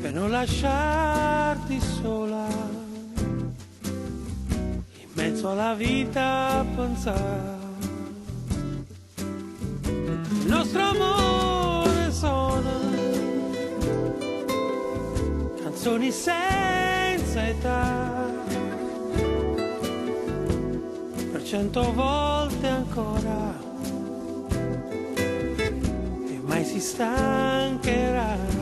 per non lasciarti sola in mezzo alla vita a pensare. Il nostro amore sono canzoni senza età, per 100 volte ancora, e mai si stancherà,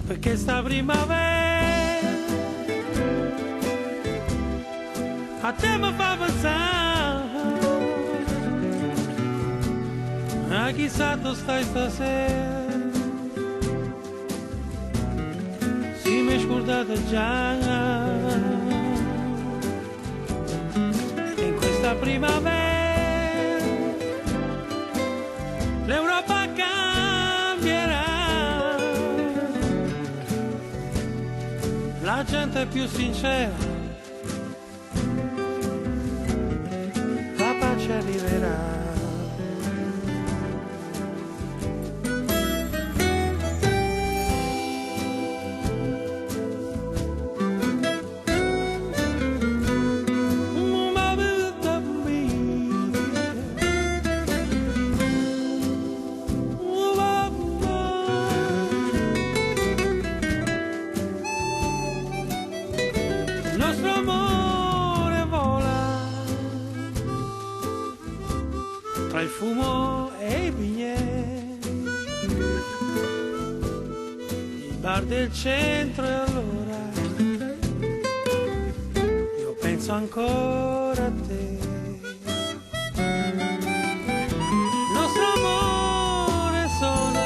perché sta primavera a te mi fa pensare, a chissà dove stai stasera, si mi è scordata già, in questa primavera l'Europa cambierà, la gente è più sincera, la pace arriverà. Il nostro amore vola tra il fumo e i biglietti, il bar del centro, e allora io penso ancora a te. Il nostro amore sola,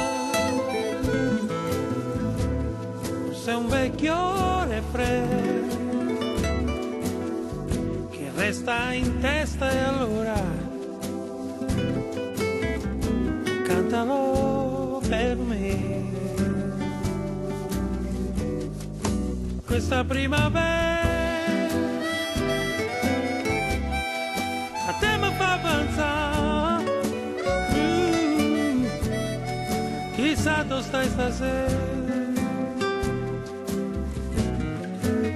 forse è un vecchio refrain che resta in testa, e allora cantalo per me. Questa primavera a te mi fa pensare, chissà dove stai stasera,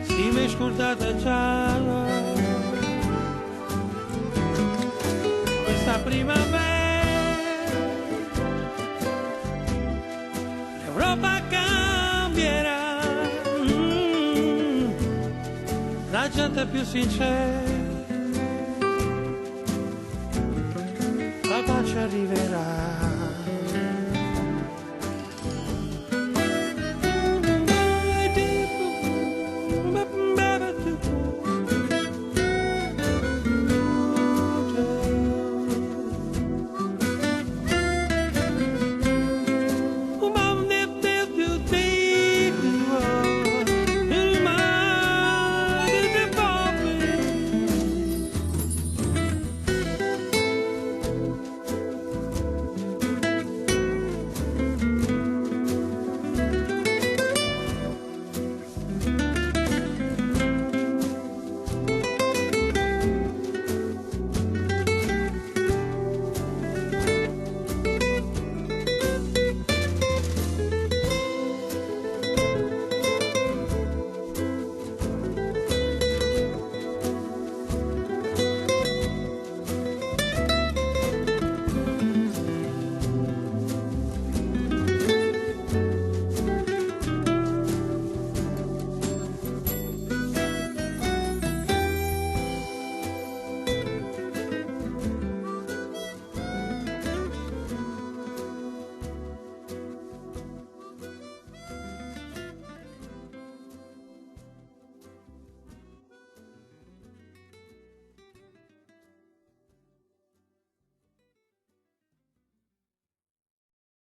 si mi è scordata già, questa primavera l'Europa cambierà, la gente è più sincera, la pace arriverà.